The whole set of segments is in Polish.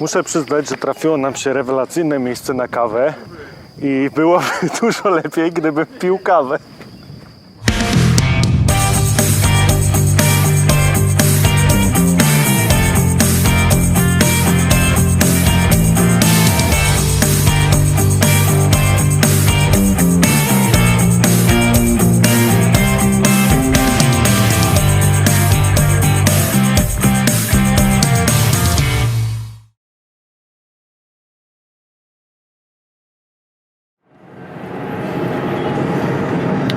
Muszę przyznać, że trafiło nam się rewelacyjne miejsce na kawę i byłoby dużo lepiej, gdybym pił kawę.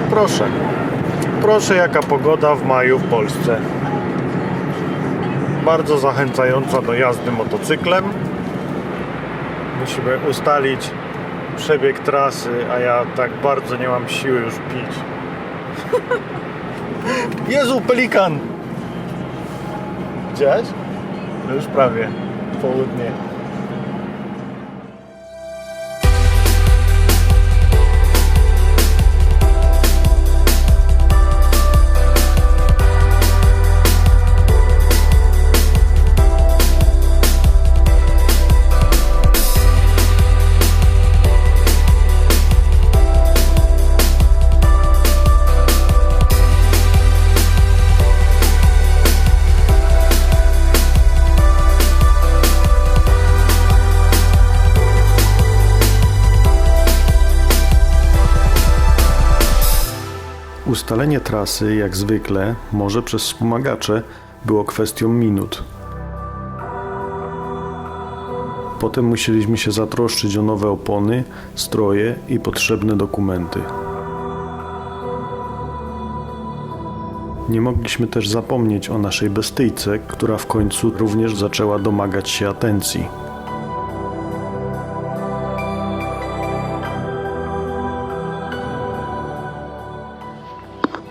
Proszę. Proszę, jaka pogoda w maju w Polsce. Bardzo zachęcająca do jazdy motocyklem. Musimy ustalić przebieg trasy, a ja tak bardzo nie mam siły już pić. Jezu, pelikan! Widziałeś? No już prawie. Południe. Ustalenie trasy, jak zwykle, może przez wspomagacze, było kwestią minut. Potem musieliśmy się zatroszczyć o nowe opony, stroje i potrzebne dokumenty. Nie mogliśmy też zapomnieć o naszej bestyjce, która w końcu również zaczęła domagać się atencji.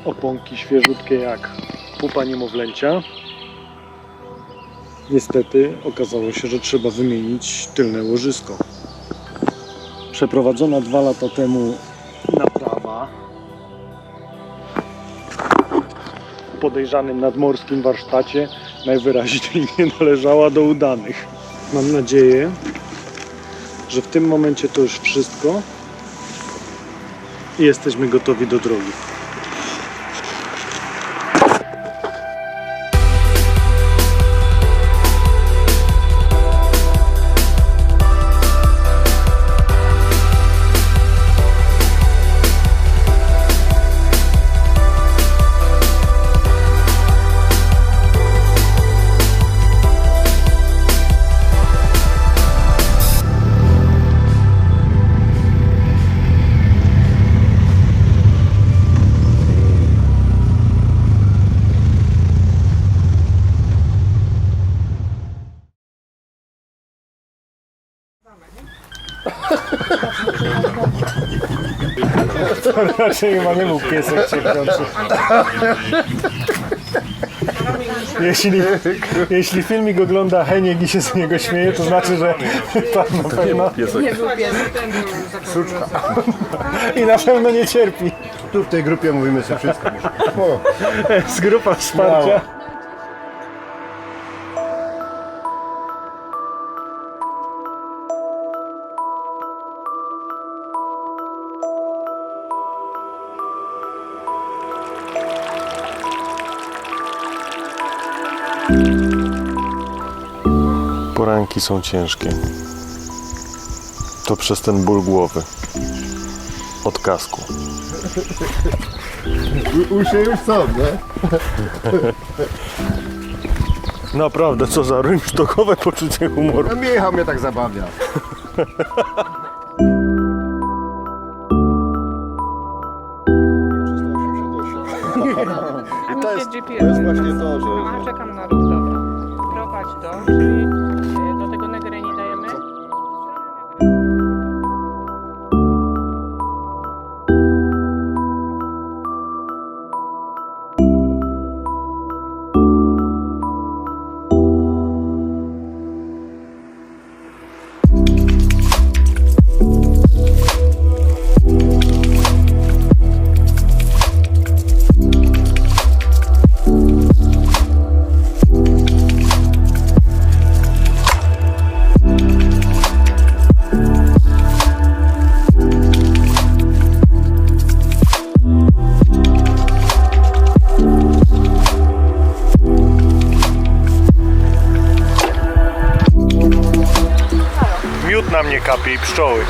Oponki świeżutkie jak pupa niemowlęcia. Niestety okazało się, że trzeba wymienić tylne łożysko. Przeprowadzona 2 lata temu naprawa w podejrzanym nadmorskim warsztacie najwyraźniej nie należała do udanych. Mam nadzieję, że w tym momencie to już wszystko i jesteśmy gotowi do drogi. To raczej chyba nie był piesek cierpiący. Jeśli filmik ogląda Heniek i się z niego śmieje, to znaczy, że tam na pewno Nie był piesek, ten był suczka. i na pewno nie cierpi. Tu w tej grupie mówimy sobie wszystko. Jest grupa wsparcia. Poranki są ciężkie. To przez ten ból głowy. Od kasku. Uszy już są, nie? Naprawdę, co za rynsztokowe poczucie humoru. A Michał mnie tak zabawia. A mi się GPS. To jest właśnie to, że... A czekam na ruch, dobra. Prowadź do, czyli do tego Negreni dajemy. na mnie kapie i pszczoły.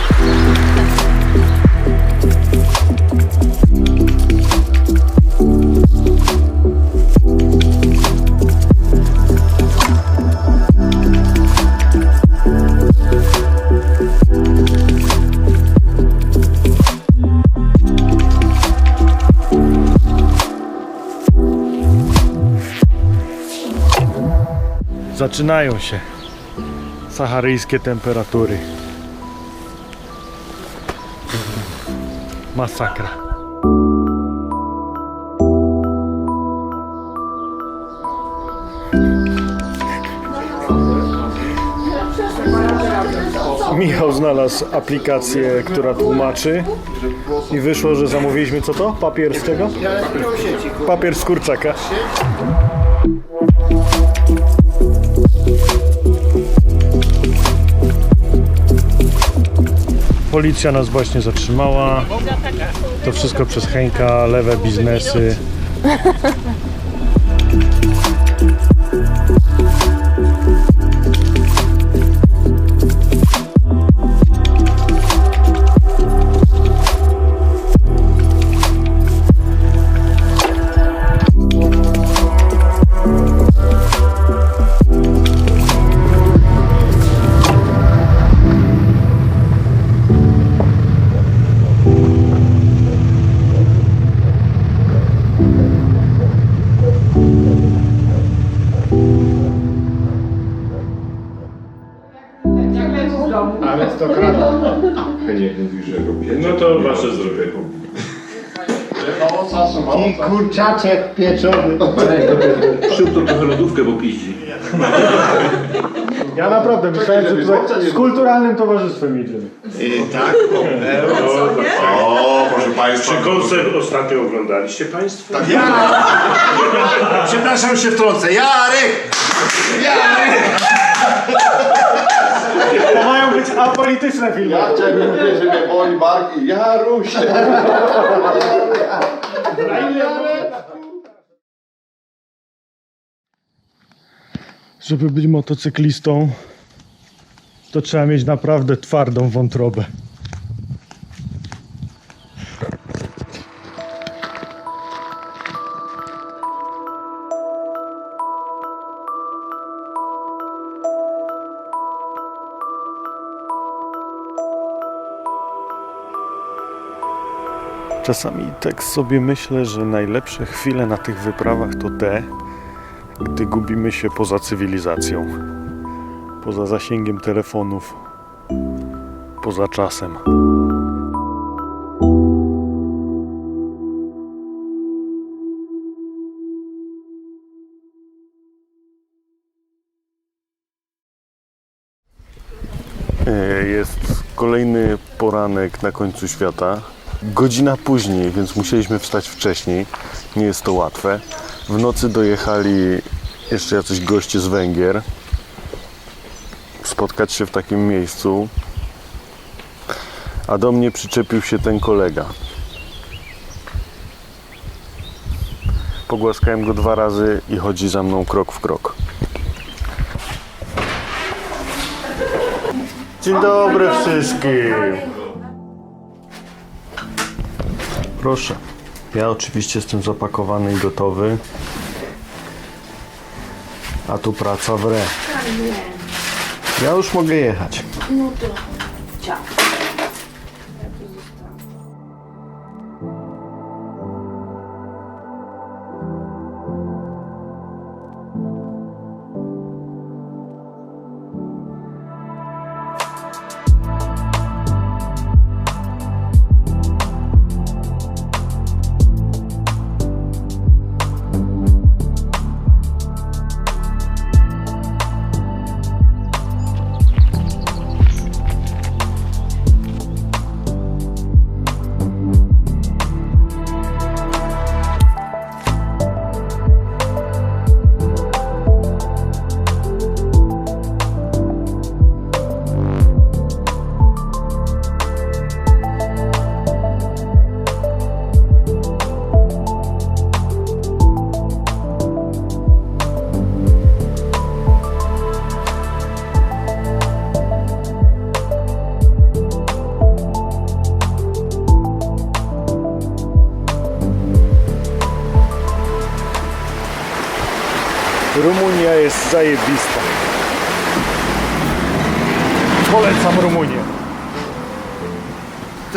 Zaczynają się saharyjskie temperatury. Masakra. Michał znalazł aplikację, która tłumaczy i wyszło, że zamówiliśmy co to? Papier z czego? Papier z kurczaka. Policja nas właśnie zatrzymała. To wszystko przez Henka, lewe biznesy. Ale 100 krata. No to wasze zdrowie. I kurczaczek pieczony. Szybko to trochę lodówkę, bo piździ. Ja naprawdę myślałem, że tutaj z kulturalnym towarzystwem idziemy. Tak? O, proszę Państwa. Czy koncert ostatnio oglądaliście Państwo? Tak, ja! Przepraszam, się wtrącę. Jarek! Jarek! To mają być apolityczne filmy. Ja chciałem mówić, że mnie boli barki. Jaruś! Żeby być motocyklistą, to trzeba mieć naprawdę twardą wątrobę. Czasami tak sobie myślę, że najlepsze chwile na tych wyprawach to te, gdy gubimy się poza cywilizacją, poza zasięgiem telefonów, poza czasem. Jest kolejny poranek na końcu świata. Godzina później, więc musieliśmy wstać wcześniej. Nie jest to łatwe. W nocy dojechali jeszcze jacyś goście z Węgier. Spotkać się w takim miejscu. A do mnie przyczepił się ten kolega. Pogłaskałem go 2 razy i chodzi za mną krok w krok. Dzień dobry wszystkim. Proszę. Ja oczywiście jestem zapakowany i gotowy. A tu praca w re. Ja już mogę jechać. No to ciao. jest zajebista. Polecam Rumunię.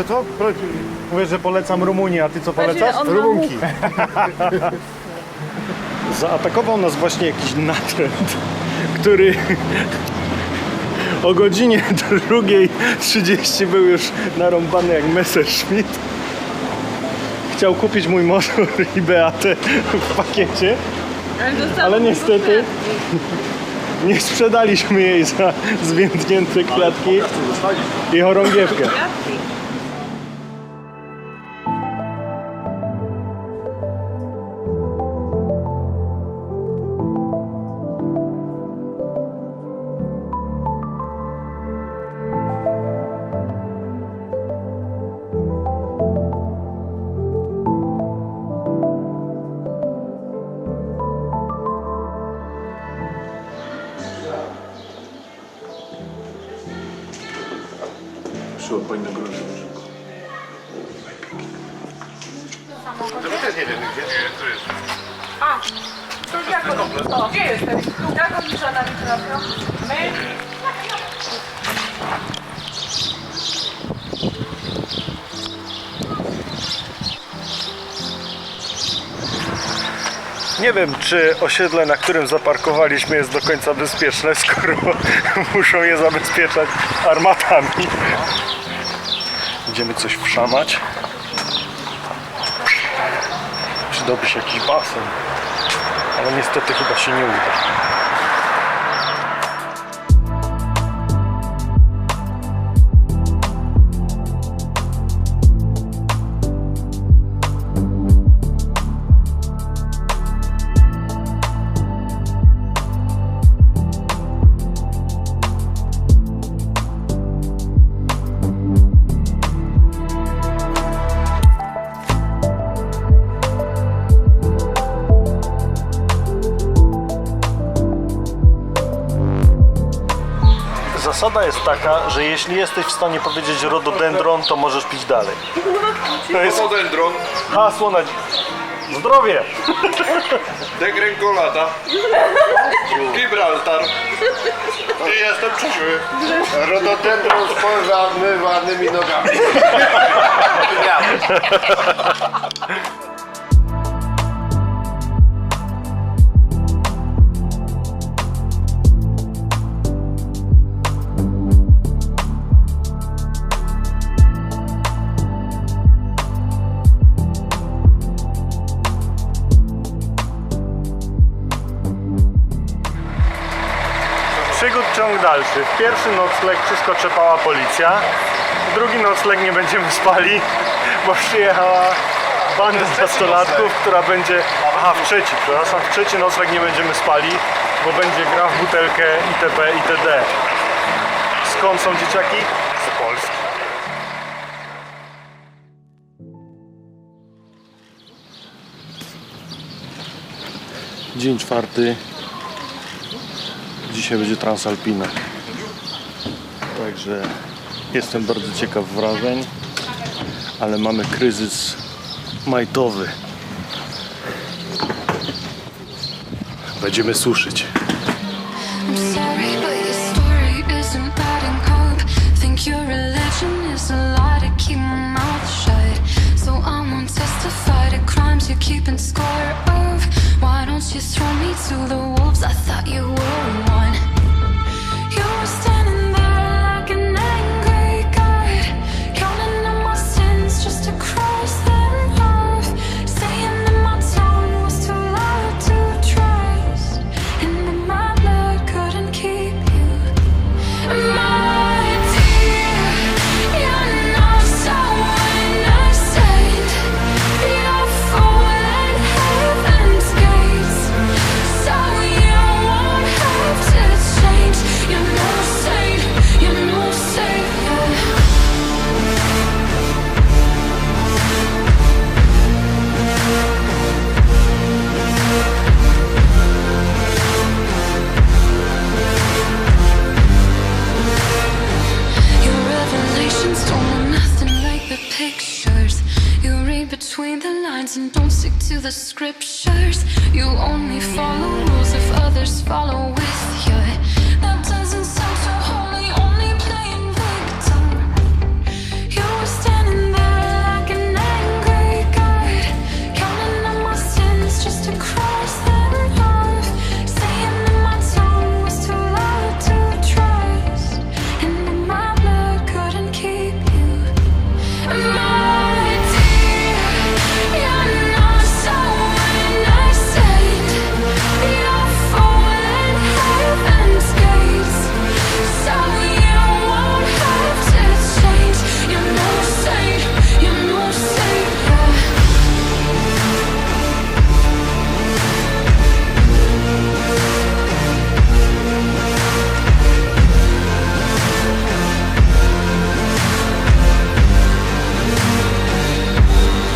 Co? Mówię, że polecam Rumunię, a ty co polecasz? Rumunki. Zaatakował nas właśnie jakiś natręt, który o godzinie 2:30 był już narąbany jak Messerschmitt. Chciał kupić mój motor i Beatę w pakiecie, ale niestety nie sprzedaliśmy jej za zwiędnięte klatki i chorągiewkę. Przyłapaj na groszy. To my też nie wiemy gdzie. Tu jest. A, to już jak on... Gdzie jesteś? Jak oni za nami trafią? My? Nie wiem, czy osiedle, na którym zaparkowaliśmy, jest do końca bezpieczne, skoro muszą je zabezpieczać armatami. Idziemy coś wszamać. Przydałby się jakiś basen, ale niestety chyba się nie uda. Zasada jest taka, że jeśli jesteś w stanie powiedzieć rododendron, to możesz pić dalej. To jest Rododendron, hasło na zdrowie. Degrengolada, Gibraltar. I jestem przyszły. Rododendron z pozamywanymi nogami. Przygód ciąg dalszy. Pierwszy nocleg wszystko czepała policja. Drugi nocleg nie będziemy spali, bo przyjechała banda nastolatków, która będzie... Aha, w trzeci nocleg nie będziemy spali, bo będzie gra w butelkę itp. itd. Skąd są dzieciaki? Z Polski. Dzień czwarty. Dzisiaj będzie Transalpina. Także jestem bardzo ciekaw wrażeń, ale mamy kryzys majtowy. Będziemy suszyć. I'm sorry, but your story isn't adding up. Think your religion is a lie to keep my mouth shut. So I won't testify to crimes you're keeping score of. Why don't you throw me to the wolves? I thought you were one. You were standing there like an angry god, counting on my sins just to cross them off. Saying that my tongue was too loud to trust, and that my blood couldn't keep you. My dear, you're not so innocent. You're fooling heaven's gates, so you won't have to change. You're no saint, you're no savior. Your revelations don't mean nothing like the pictures. You read between the lines and don't stick to the scriptures. You only follow rules if others follow follow with you. That doesn't sound so holy, only playing victim. You were standing there like an angry god, counting on my sins just to cross them off, saying that my tongue was too loud to trust, and that my blood couldn't keep you. My dear, you're not so innocent. You're falling heaven's gates, so you won't have to change. You're no saint, you're no savior.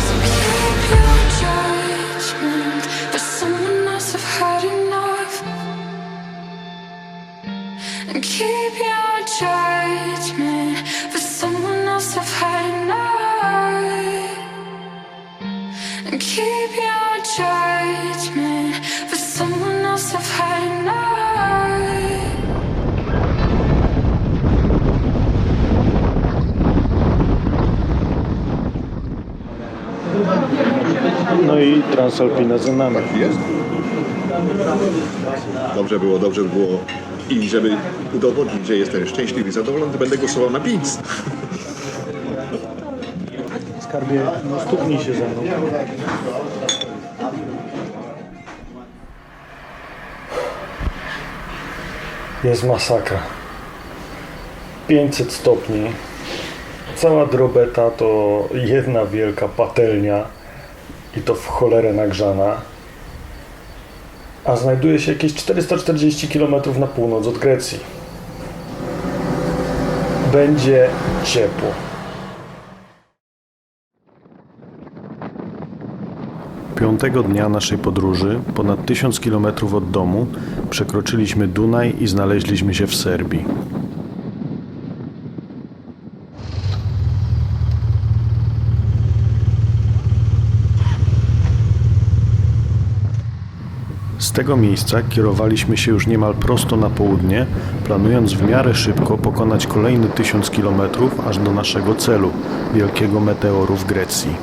So keep your judgment for someone else. I've had enough. And keep your judgment for someone else. I've had enough. And keep your judgment for someone else. I've had enough. No i Transalpina za nami. Jest? Dobrze by było. I żeby udowodnić, że jestem szczęśliwy i zadowolony, to będę głosował na PiS. Skarbie, no stuknij się ze mną. Jest masakra. 500 stopni. Cała drobeta to jedna wielka patelnia i to w cholerę nagrzana. A znajduje się jakieś 440 km na północ od Grecji. Będzie ciepło. Piątego dnia naszej podróży, ponad 1000 km od domu, przekroczyliśmy Dunaj i znaleźliśmy się w Serbii. Z tego miejsca kierowaliśmy się już niemal prosto na południe, planując w miarę szybko pokonać kolejny 1000 km aż do naszego celu, wielkiego meteoru w Grecji.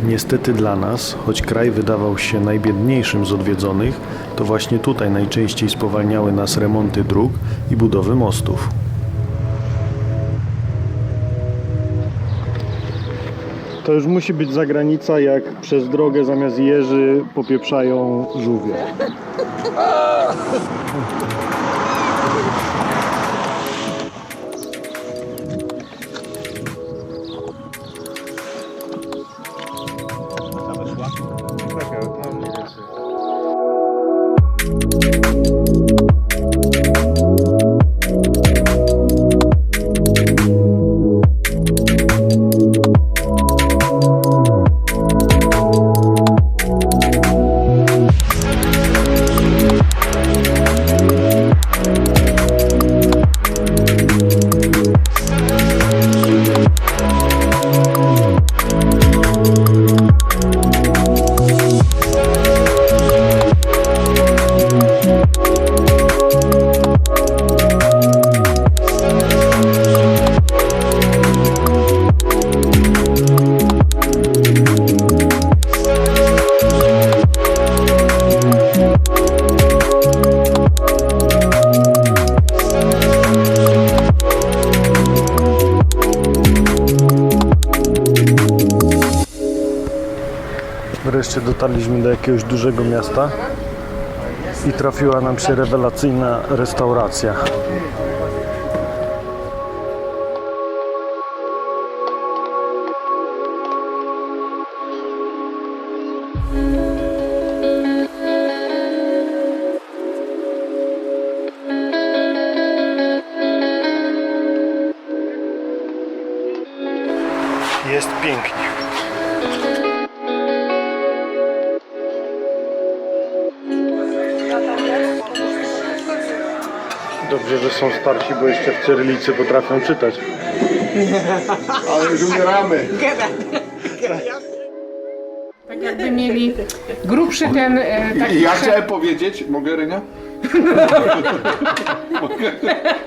Niestety dla nas, choć kraj wydawał się najbiedniejszym z odwiedzonych, to właśnie tutaj najczęściej spowalniały nas remonty dróg i budowy mostów. To już musi być zagranica, jak przez drogę zamiast jeży popieprzają żółwie. Wreszcie dotarliśmy do jakiegoś dużego miasta i trafiła nam się rewelacyjna restauracja. Jest pięknie. Dobrze, że są starsi, bo jeszcze w cyrylicy potrafią czytać. Ale już umieramy. Tak jakby mieli grubszy ten taki... Ja chciałem powiedzieć, mogę Rynia?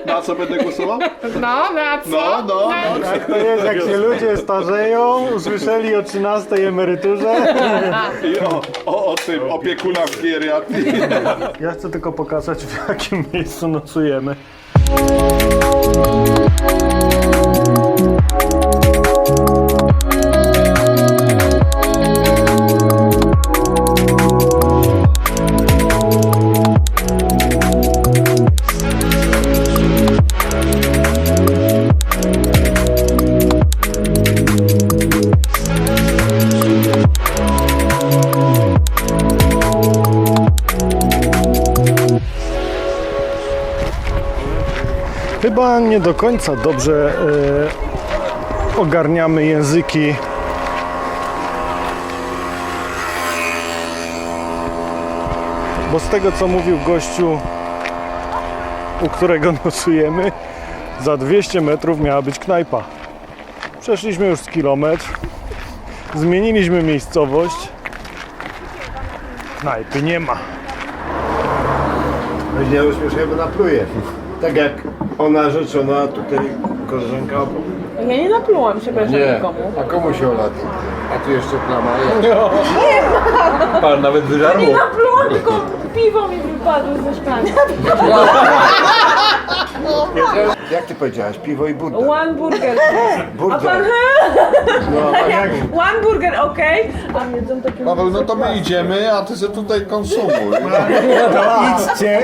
Na co będę głosował? No, na co? No. Tak to jest, jak się ludzie starzeją, usłyszeli o 13 emeryturze. I o tym opiekunach w geriatrii. Ja chcę tylko pokazać, w jakim miejscu nocujemy. Chyba nie do końca dobrze ogarniamy języki. Bo z tego, co mówił gościu, u którego nocujemy, za 200 metrów miała być knajpa. Przeszliśmy już z kilometr, zmieniliśmy miejscowość, knajpy nie ma. Nie uśmieszaj, bo napluje. Tak jak ona rzeczona, tutaj koleżanka obok. Ja nie naplułam się bez nikomu. A komu się olać? A tu jeszcze plama jest. Pan nawet wyżarło. Nie naplułam, tylko piwo mi wypadło ze szklanki. Jak ty powiedziałaś? Piwo i burda. One burger. A pan... Burda. No, a jak? One burger, okej. A jedzą takie... Paweł, no to my idziemy, a ty se tutaj konsumuj.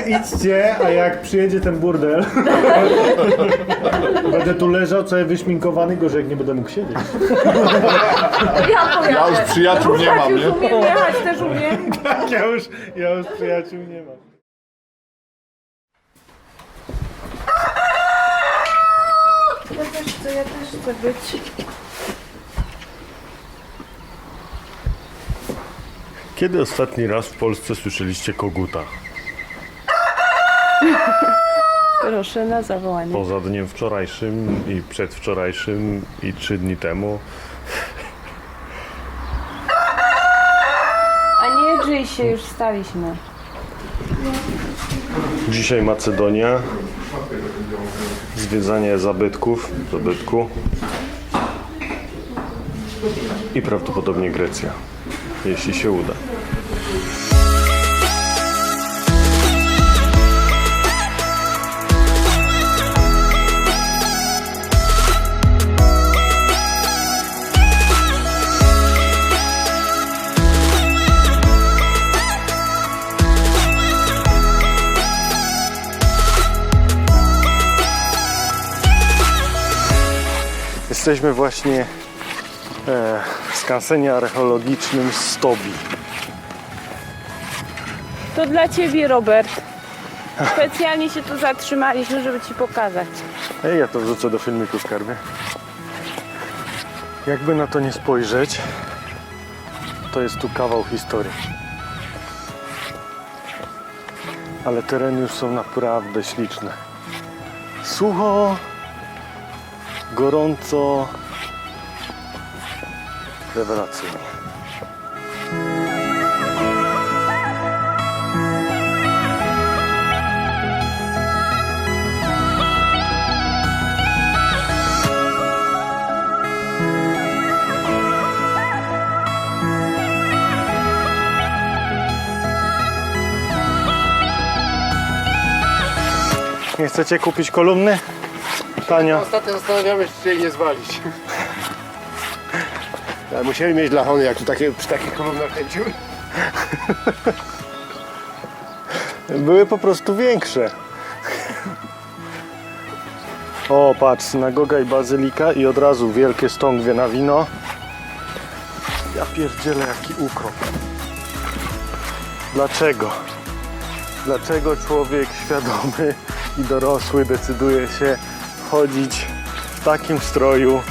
Idźcie, a jak przyjedzie ten burdel, będę tu leżał cały wyśminkowany, gorzej jak nie będę mógł siedzieć. Ja pojadę. Ja już przyjaciół nie mam, Już nie? umiem jechać, też umiem. Ja już przyjaciół nie mam. Ja też chcę być. Kiedy ostatni raz w Polsce słyszeliście koguta? Proszę na zawołanie. Poza dniem wczorajszym i przedwczorajszym i 3 dni temu. A nie drzyj się, już staliśmy. Dzisiaj Macedonia. Zwiedzanie zabytku i prawdopodobnie Grecja, jeśli się uda. Jesteśmy właśnie w skansenie archeologicznym Stobi. To dla ciebie, Robert. Specjalnie się tu zatrzymaliśmy, żeby ci pokazać. Ej, ja to wrzucę do filmiku, skarbie. Jakby na to nie spojrzeć, to jest tu kawał historii. Ale tereny już są naprawdę śliczne. Sucho, gorąco, rewelacyjnie. Nie chcecie kupić kolumny? Tanio. Ostatnio zastanawiamy się, czy jej nie zwalić. Ale musieli mieć lachony, jak tu przy takich kolumnach kręciły. Były po prostu większe. O, patrz, synagoga i bazylika i od razu wielkie stągwie na wino. Ja pierdzielę, jaki ukrop. Dlaczego? Dlaczego człowiek świadomy i dorosły decyduje się chodzić w takim stroju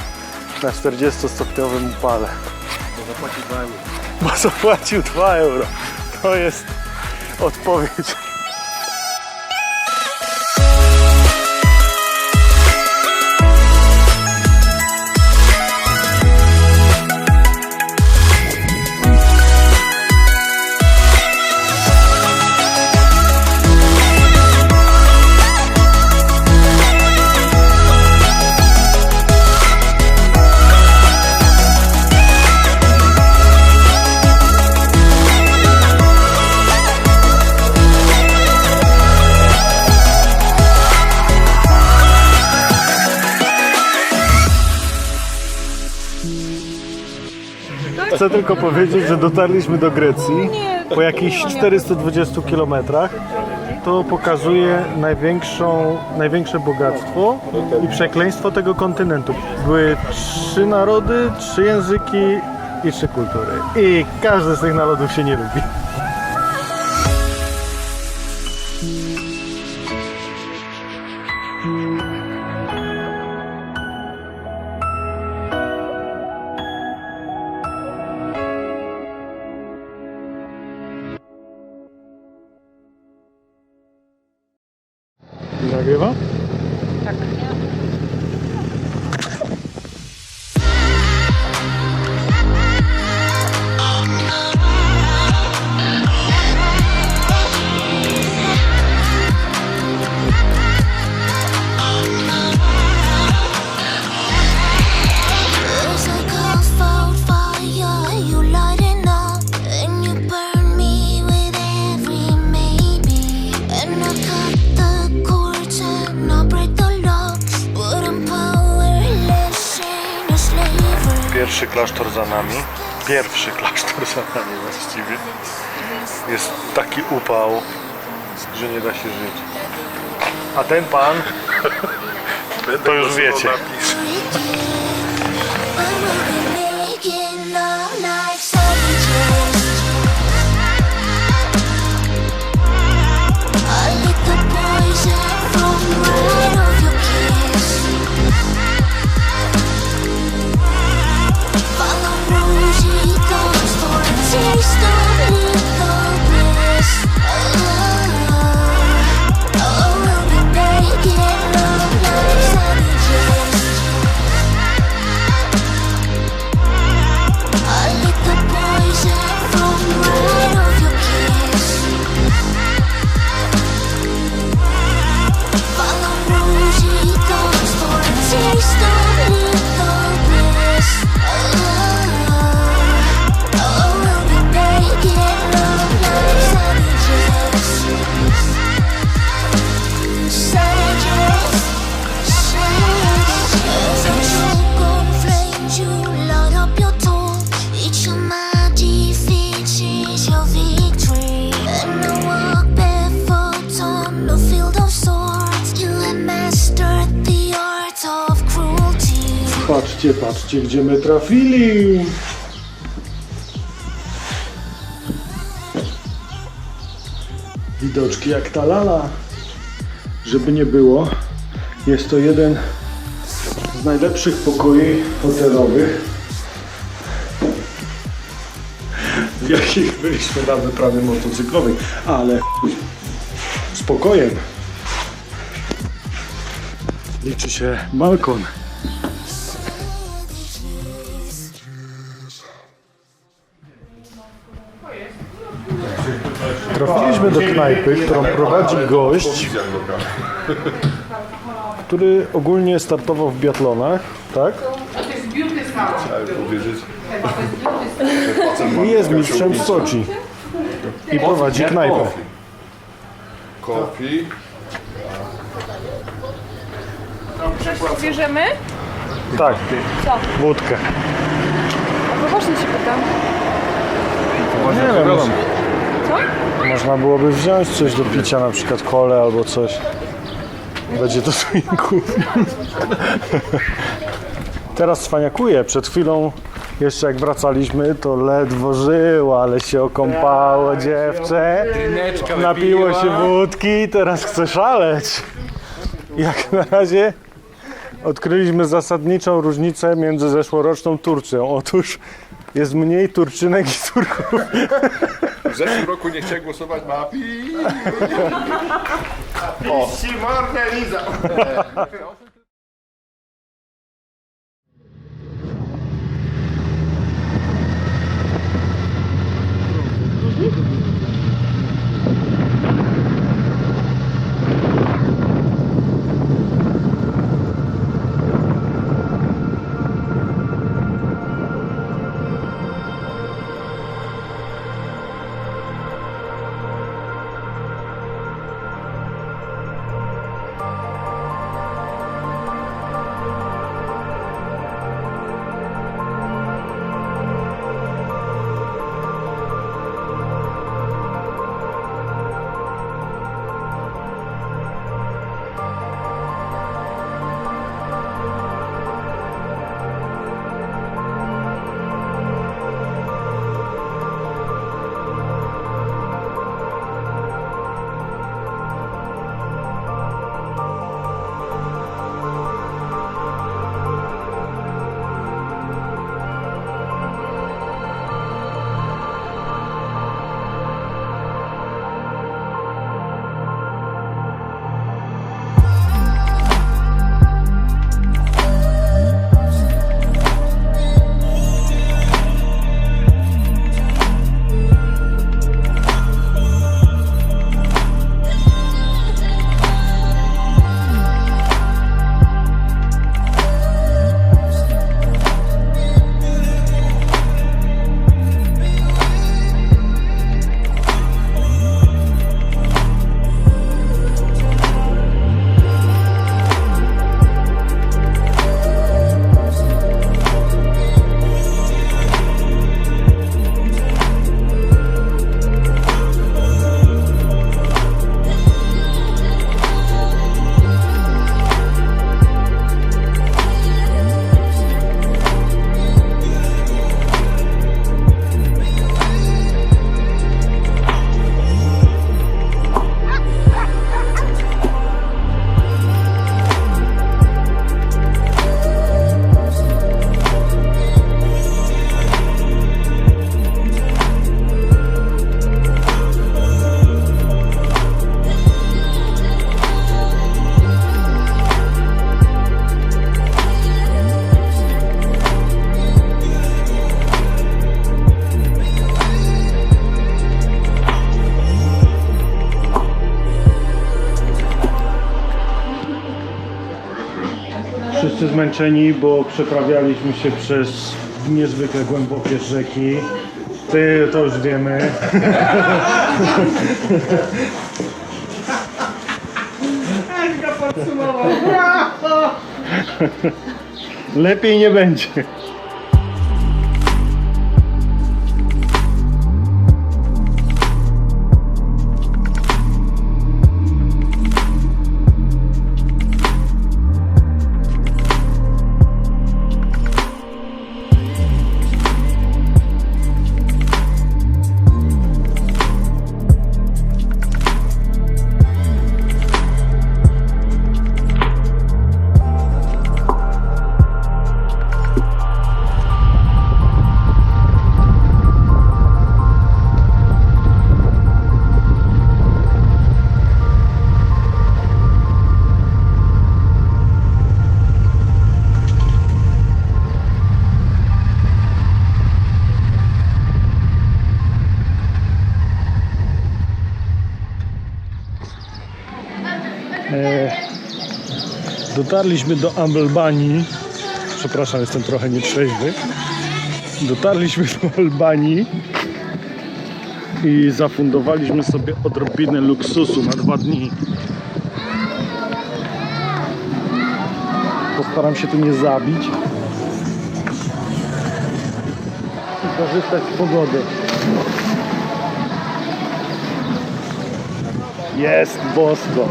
na 40-stopniowym upale? Bo zapłacił 2 euro. To jest odpowiedź. chcę tylko powiedzieć, że dotarliśmy do Grecji po jakichś 420 kilometrach. To pokazuje największe bogactwo i przekleństwo tego kontynentu. Były 3 narody, 3 języki i 3 kultury. I każdy z tych narodów się nie lubi. Nagrywa? It's like a fault fire, you lighting up, and you burn me with every maybe. And I cut the cords and I break the locks, but I'm powerless in your slavery. Pierwszy klasztor za nami. Pierwszy klasztor za nami właściwie. Jest taki upał, że nie da się żyć. A ten pan, to już wiecie. But we'll be making love like savages. I lit the poison from right of your kiss. Follow rosy thoughts for a taste of lethal bliss. Oh, we'll be making love like savages. I lit the poison from right of your kiss. Follow rosy thoughts for a taste of lethal bliss. Oh, we'll be making love like savages. Savages, savages. As I choke on flames, you light up your talk. Each of my defeats is your victory. And I walk barefoot on the field of swords. You have mastered the art of cruelty. Patrzcie, patrzcie, gdzie my trafili. Widoczki jak ta lala. Żeby nie było, jest to jeden z najlepszych pokoi hotelowych, w jakich byliśmy na wyprawie motocyklowej, ale spokojem liczy się balkon. Trafiliśmy do knajpy, którą prowadzi gość, który ogólnie startował w biatlonach, tak? I jest mistrzem w Soczi. I prowadzi knajpę. Coffee. Coś bierzemy? Tak, Co? wódkę. A poważnie się pytam. Nie wiem, Co? można byłoby wziąć coś do picia, na przykład kolę albo coś. Będzie to swinku. Teraz cwaniakuje. Przed chwilą, jeszcze jak wracaliśmy, to ledwo żyło, ale się okąpało dziewczę. Napiło się wódki, teraz chce szaleć. Jak na razie odkryliśmy zasadniczą różnicę między zeszłoroczną Turcją. Otóż jest mniej Turczynek i Turków. W zeszłym roku nie chciałem głosować na PiS. O, Liza. wszyscy zmęczeni, bo przeprawialiśmy się przez niezwykle głębokie rzeki. To już wiemy. Lepiej nie będzie. Dotarliśmy do Albanii. Przepraszam, jestem trochę nietrzeźwy. Dotarliśmy do Albanii i zafundowaliśmy sobie odrobinę luksusu na 2 dni. Postaram się tu nie zabić i korzystać z pogody. Jest bosko.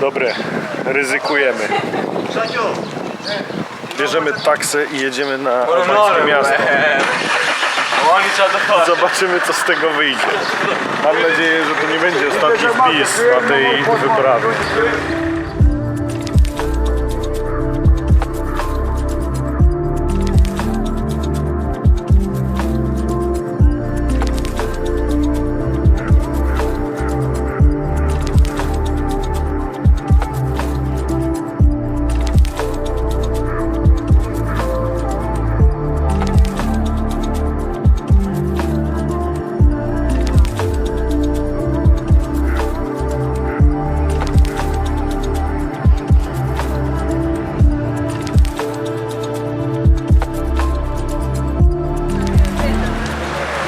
Dobre, ryzykujemy. Bierzemy taksę i jedziemy na albańskie miasto. Zobaczymy, co z tego wyjdzie. Mam nadzieję, że to nie będzie ostatni wpis na tej wyprawie.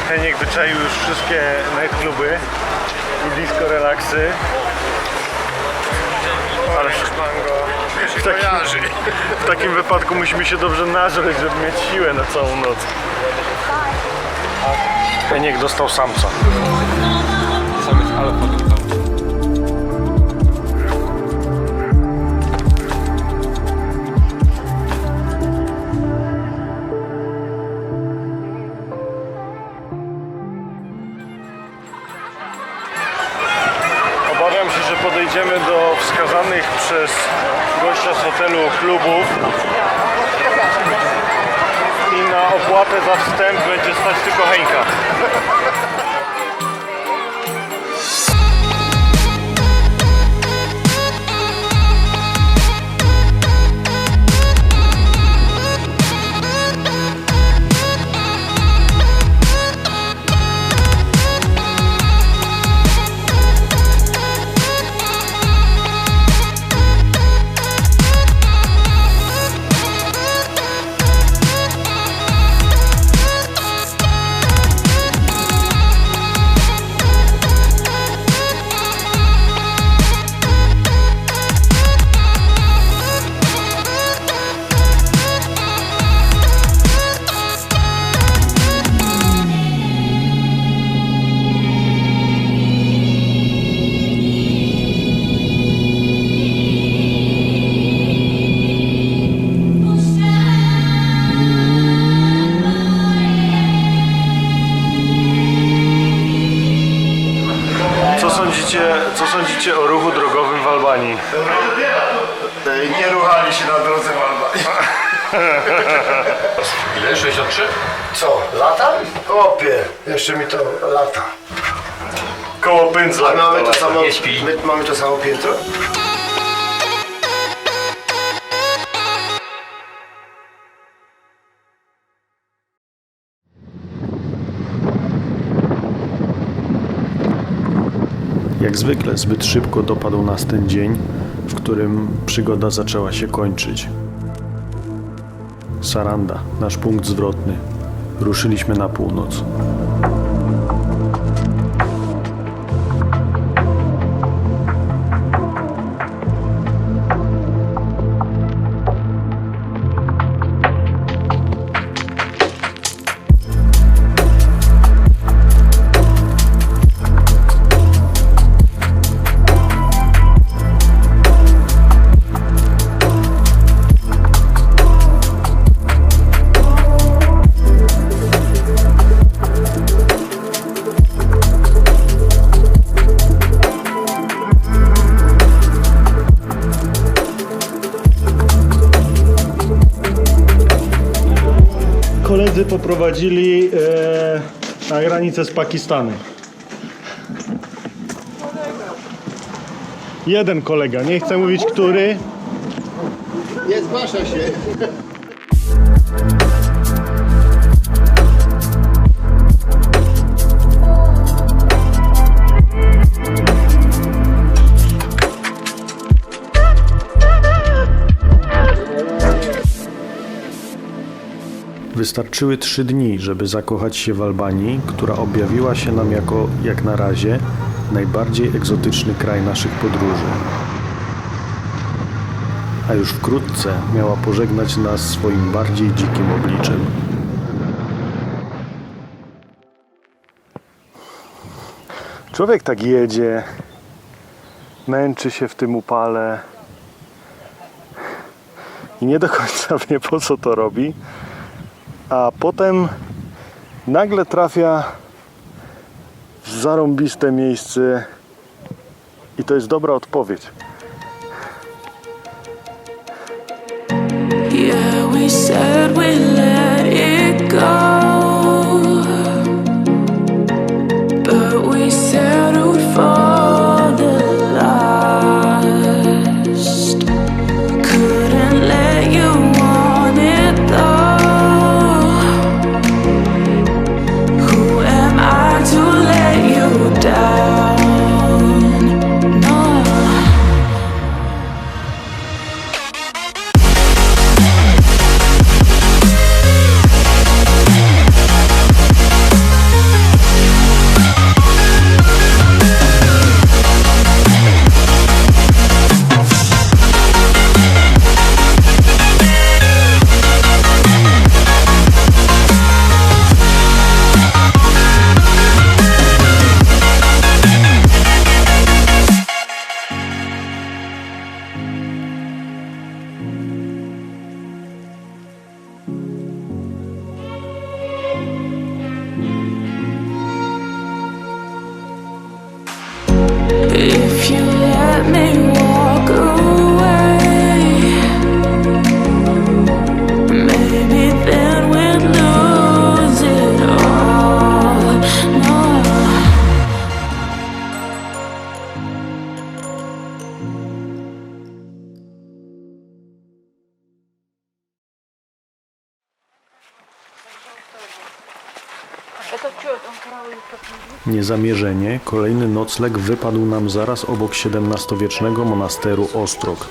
Heniek wyczaił już wszystkie nightcluby i disco relaksy. Ale w takim wypadku musimy się dobrze nażreć, żeby mieć siłę na całą noc. Heniek dostał samca. Samiec alfa dostał. Obawiam się, że podejdziemy do wskazanych przez gościa z hotelu klubów i na opłatę za wstęp będzie stać tylko Henka. sądzicie o ruchu drogowym w Albanii? Nie ruchali się na drodze w Albanii. Ile? 63? Co, lata? Opie, jeszcze mi to lata. Koło pędzla. A mamy to samo, Nie śpi. my mamy to samo piętro? Jak zwykle zbyt szybko dopadł nas ten dzień, w którym przygoda zaczęła się kończyć. Saranda, nasz punkt zwrotny. Ruszyliśmy na północ. Koledzy poprowadzili na granicę z Pakistanem. Jeden kolega, nie chcę mówić który. Nie zgłasza się. Wystarczyły 3 dni, żeby zakochać się w Albanii, która objawiła się nam jako, jak na razie, najbardziej egzotyczny kraj naszych podróży. A już wkrótce miała pożegnać nas swoim bardziej dzikim obliczem. Człowiek tak jedzie, męczy się w tym upale i nie do końca wie, po co to robi, a potem nagle trafia w zarąbiste miejsce i to jest dobra odpowiedź. Yeah, we said we let it go, but we settled for the last. Couldn't let you want it though. Who am I to let you down? No. If you let me walk away, maybe then we'd lose it all. No. Niezamierzenie kolejny nocleg wypadł nam zaraz obok XVII-wiecznego monasteru Ostrog,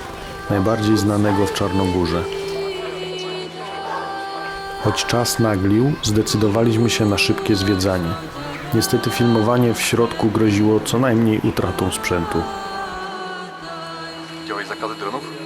najbardziej znanego w Czarnogórze. Choć czas naglił, zdecydowaliśmy się na szybkie zwiedzanie. Niestety filmowanie w środku groziło co najmniej utratą sprzętu. Widziałeś zakazy dronów?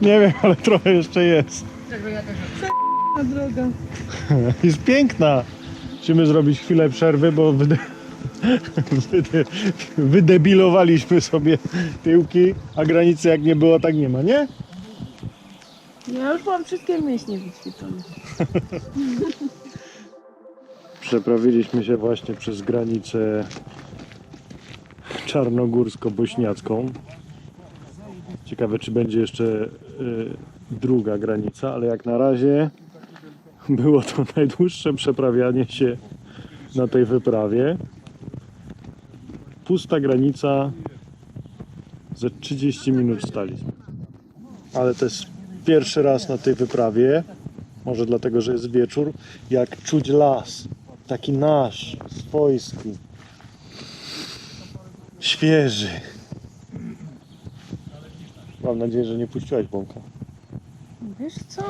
Nie wiem, ale trochę jeszcze jest. Droga. Jest piękna. Musimy zrobić chwilę przerwy, bo wydebilowaliśmy sobie tyłki, a granicy jak nie było, tak nie ma, nie? Ja już mam wszystkie mięśnie wyćwiczone. Przeprawiliśmy się właśnie przez granicę czarnogórsko-bośniacką. Ciekawe, czy będzie jeszcze druga granica, ale jak na razie było to najdłuższe przeprawianie się na tej wyprawie. Pusta granica, ze 30 minut staliśmy. Ale to jest pierwszy raz na tej wyprawie, może dlatego, że jest wieczór, jak czuć las. Taki nasz, swojski, świeży. Mam nadzieję, że nie puściłaś bąka. Wiesz co?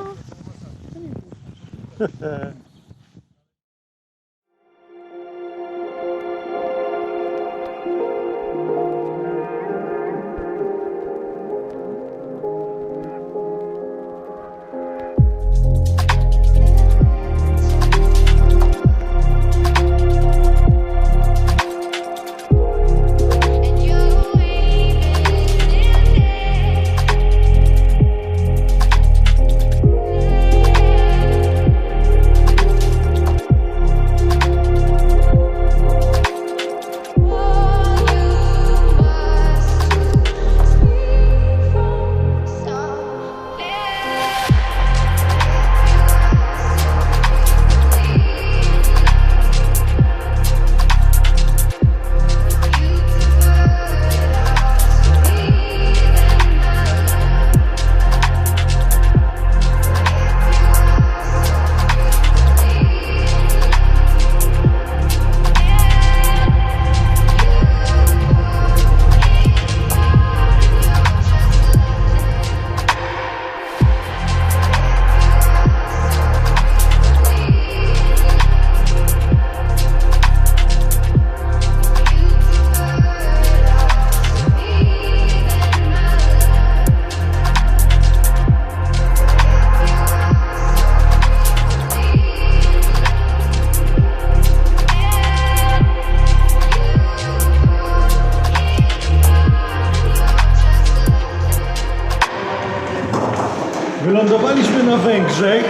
Wylądowaliśmy na Węgrzech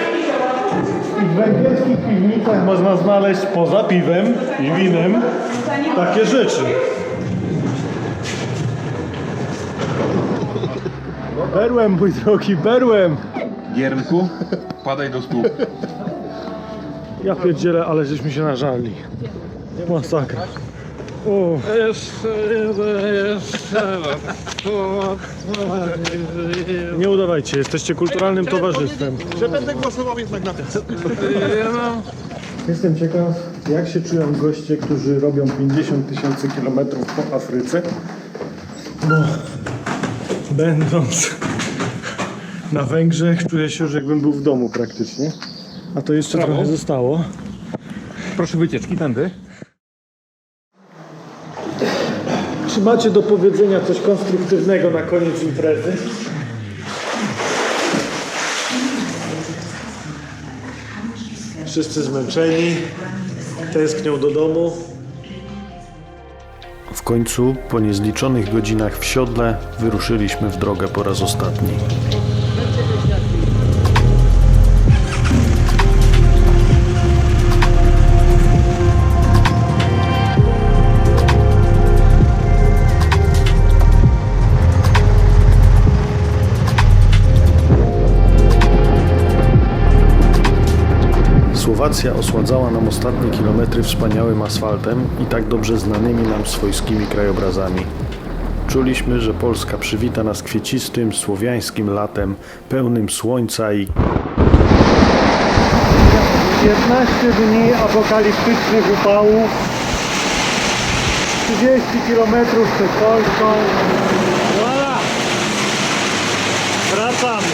i w węgierskich piwnicach można znaleźć poza piwem i winem takie rzeczy. Berłem, mój drogi, berłem! Giermku, padaj do stóp. Ja pierdzielę, ale żeśmy się nażarli. Nie masakra. O. Nie udawajcie, jesteście kulturalnym towarzystwem. Że będę głosował jednak na ten. Jestem ciekaw, jak się czują goście, którzy robią 50 000 kilometrów po Afryce, bo będąc na Węgrzech czuję się już jakbym był w domu praktycznie, a to jeszcze trochę zostało. Proszę wycieczki, tędy. Czy macie do powiedzenia coś konstruktywnego na koniec imprezy? Wszyscy zmęczeni, tęsknią do domu. W końcu, po niezliczonych godzinach w siodle, wyruszyliśmy w drogę po raz ostatni. Słowacja osładzała nam ostatnie kilometry wspaniałym asfaltem i tak dobrze znanymi nam swojskimi krajobrazami. Czuliśmy, że Polska przywita nas kwiecistym, słowiańskim latem, pełnym słońca i... 15 dni apokaliptycznych upałów, 30 km przed Polską. Voilà! Wracamy!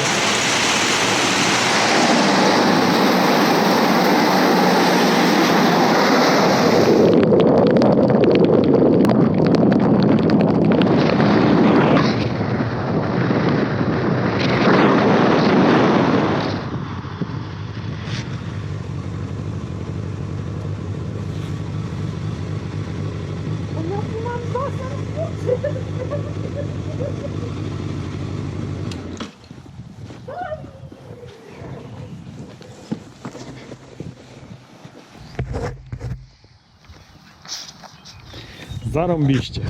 Zarąbiście.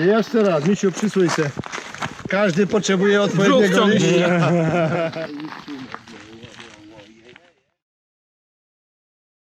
Jeszcze raz, Misiu, przysłuj się. Każdy potrzebuje odpowiedniego liścia.